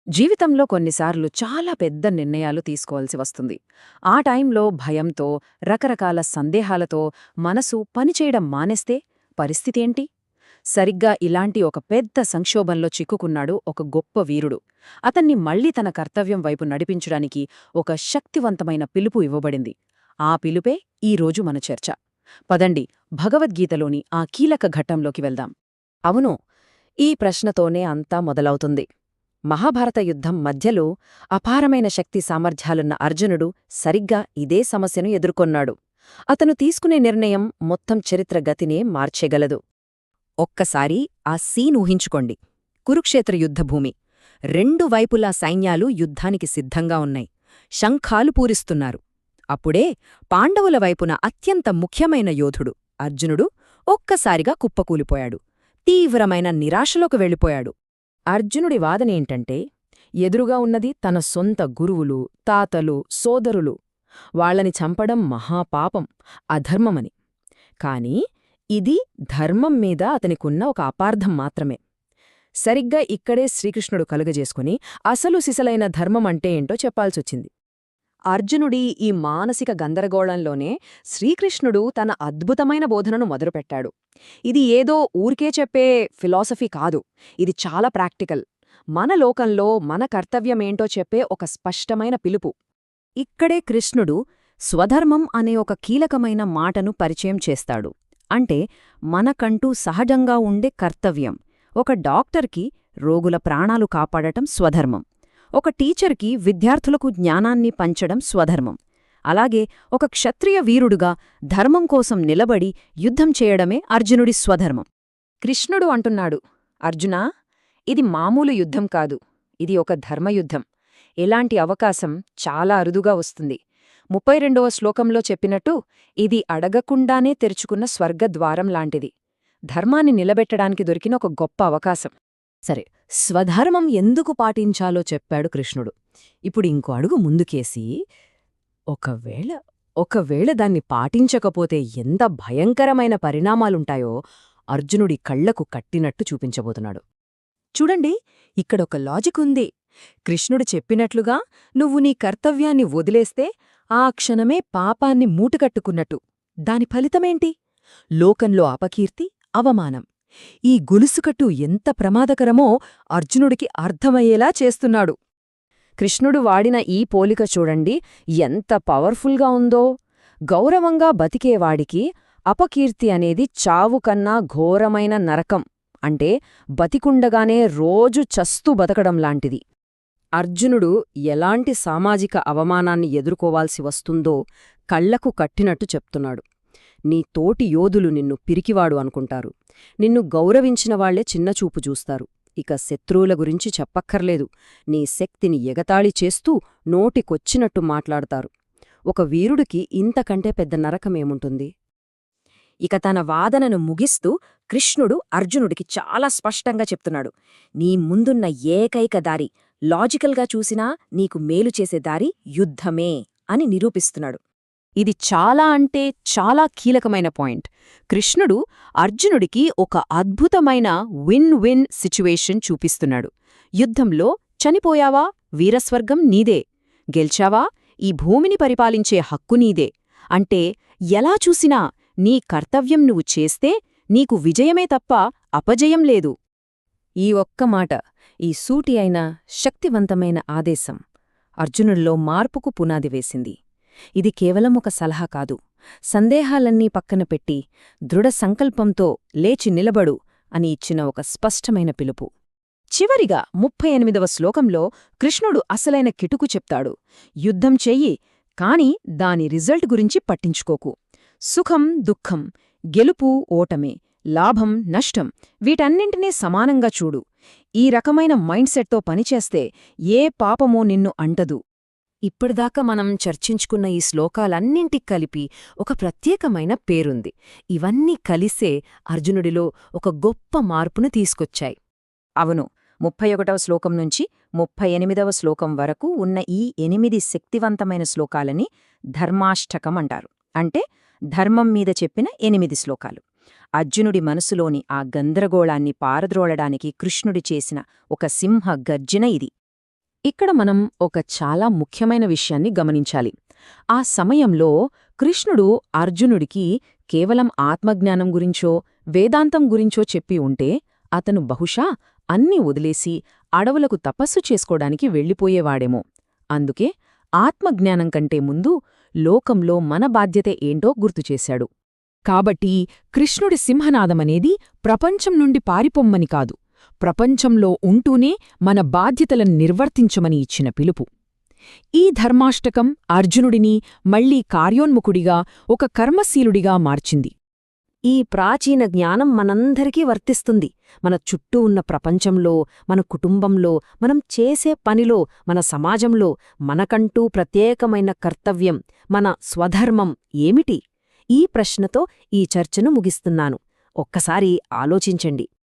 జీవితంలో కొన్నిసార్లు చాలా పెద్ద నిర్ణయాలు తీసుకోవాల్సి వస్తుంది. ఆ టైంలో భయంతో, రకరకాల సందేహాలతో మనసు పనిచేయడం మానేస్తే పరిస్థితేంటి? సరిగ్గా ఇలాంటి ఒక పెద్ద సంక్షోభంలో చిక్కుకున్నాడు ఒక గొప్ప వీరుడు. అతన్ని మళ్లీ తన కర్తవ్యం వైపు నడిపించడానికి ఒక శక్తివంతమైన పిలుపు ఇవ్వబడింది. ఆ పిలుపే ఈరోజు మన చర్చ. పదండి, భగవద్గీతలోని ఆ కీలక ఘట్టంలోకి వెళ్దాం. అవును, ఈ ప్రశ్నతోనే అంతా మొదలవుతుంది. మహాభారత యుద్ధం మధ్యలో అపారమైన శక్తి సామర్థ్యాలున్న అర్జునుడు సరిగ్గా ఇదే సమస్యను ఎదుర్కొన్నాడు. అతను తీసుకునే నిర్ణయం మొత్తం చరిత్ర గతినే మార్చేగలదు. ఒక్కసారి ఆ సీన్ ఊహించుకోండి. కురుక్షేత్ర యుద్ధభూమి. రెండు వైపులా సైన్యాలు యుద్ధానికి సిద్ధంగా ఉన్నాయి. శంఖాలు పూరిస్తున్నారు. అప్పుడే పాండవుల వైపున అత్యంత ముఖ్యమైన యోధుడు అర్జునుడు ఒక్కసారిగా కుప్పకూలిపోయాడు. తీవ్రమైన నిరాశలోకి వెళ్ళిపోయాడు. అర్జునుడి వాదనేంటంటే, ఎదురుగా ఉన్నది తన సొంత గురువులు, తాతలు, సోదరులు. వాళ్లని చంపడం మహాపాపం, అధర్మమని. కాని ఇది ధర్మం మీద అతనికున్న ఒక అపార్థం మాత్రమే. సరిగ్గా ఇక్కడే శ్రీకృష్ణుడు కలుగజేసుకుని అసలు సిసలైన ధర్మమంటే ఏంటో చెప్పాల్సొచ్చింది. అర్జునుడి ఈ మానసిక గందరగోళంలోనే శ్రీకృష్ణుడు తన అద్భుతమైన బోధనను మొదలుపెట్టాడు. ఇది ఏదో ఊరికే చెప్పే ఫిలాసఫీ కాదు, ఇది చాలా ప్రాక్టికల్. మన లోకంలో మన కర్తవ్యమేంటో చెప్పే ఒక స్పష్టమైన పిలుపు. ఇక్కడే కృష్ణుడు స్వధర్మం అనే ఒక కీలకమైన మాటను పరిచయం చేస్తాడు. అంటే మనకంటూ సహజంగా ఉండే కర్తవ్యం. ఒక డాక్టర్కి రోగుల ప్రాణాలు కాపాడటం స్వధర్మం. ఒక టీచర్కి విద్యార్థులకు జ్ఞానాన్ని పంచడం స్వధర్మం. అలాగే ఒక క్షత్రియ వీరుడుగా ధర్మం కోసం నిలబడి యుద్ధం చేయడమే అర్జునుడి స్వధర్మం. కృష్ణుడు అంటున్నాడు, అర్జునా, ఇది మామూలు యుద్ధం కాదు, ఇది ఒక ధర్మయుద్ధం. ఎలాంటి అవకాశం చాలా అరుదుగా వస్తుంది. 32వ శ్లోకంలో చెప్పినట్టు ఇది అడగకుండానే తెరుచుకున్న స్వర్గద్వారం లాంటిది. ధర్మాన్ని నిలబెట్టడానికి దొరికిన ఒక గొప్ప అవకాశం. సరే, స్వధర్మం ఎందుకు పాటించాలో చెప్పాడు కృష్ణుడు. ఇప్పుడు ఇంకో అడుగు ముందుకేసి, ఒకవేళ దాన్ని పాటించకపోతే ఎంత భయంకరమైన పరిణామాలుంటాయో అర్జునుడి కళ్లకు కట్టినట్టు చూపించబోతున్నాడు. చూడండి, ఇక్కడొక లాజిక్ ఉంది. కృష్ణుడు చెప్పినట్లుగా నువ్వు నీ కర్తవ్యాన్ని వదిలేస్తే ఆ క్షణమే పాపాన్ని మూటకట్టుకున్నట్టు. దాని ఫలితమేంటి? లోకంలో అపకీర్తి, అవమానం. ఈ గొలుసుకట్టు ఎంత ప్రమాదకరమో అర్జునుడికి అర్థమయ్యేలా చేస్తున్నాడు. కృష్ణుడు వాడిన ఈ పోలిక చూడండి, ఎంత పవర్ఫుల్గా ఉందో. గౌరవంగా బతికేవాడికి అపకీర్తి అనేది చావుకన్నా ఘోరమైన నరకం. అంటే బతికుండగానే రోజు చస్తూ బతకడంలాంటిది. అర్జునుడు ఎలాంటి సామాజిక అవమానాన్ని ఎదుర్కోవాల్సి వస్తుందో కళ్లకు కట్టినట్టు చెప్తున్నాడు. నీ తోటి యోధులు నిన్ను పిరికివాడు అనుకుంటారు. నిన్ను గౌరవించిన వాళ్లే చిన్నచూపు చూస్తారు. ఇక శత్రువుల గురించి చెప్పక్కర్లేదు. నీ శక్తిని ఎగతాళి చేస్తూ నోటికొచ్చినట్టు మాట్లాడతారు. ఒక వీరుడికి ఇంతకంటే పెద్ద నరకమేముంటుంది? ఇక తన వాదనను ముగిస్తూ కృష్ణుడు అర్జునుడికి చాలా స్పష్టంగా చెప్తున్నాడు. నీ ముందున్న ఏకైక దారి, లాజికల్గా చూసినా నీకు మేలు చేసే దారి యుద్ధమే అని నిరూపిస్తున్నాడు. ఇది చాలా అంటే చాలా కీలకమైన పాయింట్. కృష్ణుడు అర్జునుడికి ఒక అద్భుతమైన విన్-విన్ సిచ్యువేషన్ చూపిస్తున్నాడు. యుద్ధంలో చనిపోయావా, వీరస్వర్గం నీదే. గెల్చావా, ఈ భూమిని పరిపాలించే హక్కు నీదే. అంటే ఎలా చూసినా నీ కర్తవ్యం నువ్వు చేస్తే నీకు విజయమే తప్ప అపజయం లేదు. ఈ ఒక్క మాట, ఈ సూటి అయిన శక్తివంతమైన ఆదేశం అర్జునుడిలో మార్పుకు పునాది వేసింది. ఇది కేవలం ఒక సలహా కాదు, సందేహాలన్నీ పక్కన పెట్టి దృఢ సంకల్పంతో లేచి నిలబడు అని ఇచ్చిన ఒక స్పష్టమైన పిలుపు. చివరిగా 38వ శ్లోకంలో కృష్ణుడు అసలైన కిటుకు చెప్తాడు. యుద్ధం చెయ్యి, కాని దాని రిజల్ట్ గురించి పట్టించుకోకు. సుఖం దుఃఖం, గెలుపు ఓటమే, లాభం నష్టం, వీటన్నింటినీ సమానంగా చూడు. ఈ రకమైన మైండ్సెట్తో పనిచేస్తే ఏ పాపమో నిన్ను అంటదు. ఇప్పటిదాకా మనం చర్చించుకున్న ఈ శ్లోకాలన్నింటికి కలిపి ఒక ప్రత్యేకమైన పేరుంది. ఇవన్నీ కలిసే అర్జునుడిలో ఒక గొప్ప మార్పును తీసుకొచ్చాయి. అవును, 31వ శ్లోకం నుంచి 38వ శ్లోకం వరకు ఉన్న ఈ 8 శక్తివంతమైన శ్లోకాలని ధర్మాష్టకం అంటారు. అంటే ధర్మం మీద చెప్పిన 8 శ్లోకాలు. అర్జునుడి మనసులోని ఆ గందరగోళాన్ని పారద్రోలడానికి కృష్ణుడి చేసిన ఒక సింహ గర్జన ఇది. ఇక్కడ మనం ఒక చాలా ముఖ్యమైన విషయాన్ని గమనించాలి. ఆ సమయంలో కృష్ణుడు అర్జునుడికి కేవలం ఆత్మజ్ఞానం గురించో వేదాంతం గురించో చెప్పి ఉంటే అతను బహుశా అన్నీ వదిలేసి అడవులకు తపస్సు చేసుకోడానికి వెళ్ళిపోయేవాడేమో. అందుకే ఆత్మజ్ఞానం కంటే ముందు లోకంలో మన బాధ్యత ఏంటో గుర్తుచేశాడు. కాబట్టి కృష్ణుడి సింహనాదమనేది ప్రపంచం నుండి పారిపొమ్మని కాదు, ప్రపంచంలో ఉంటూనే మన బాధ్యతలను నిర్వర్తించమని ఇచ్చిన పిలుపు. ఈ ధర్మాష్టకం అర్జునుడిని మళ్లీ కార్యోన్ముఖుడిగా, ఒక కర్మశీలుడిగా మార్చింది. ఈ ప్రాచీన జ్ఞానం మనందరికీ వర్తిస్తుంది. మన చుట్టూ ఉన్న ప్రపంచంలో, మన కుటుంబంలో, మనం చేసే పనిలో, మన సమాజంలో మనకంటూ ప్రత్యేకమైన కర్తవ్యం, మన స్వధర్మం ఏమిటి? ఈ ప్రశ్నతో ఈ చర్చను ముగిస్తున్నాను. ఒక్కసారి ఆలోచించండి.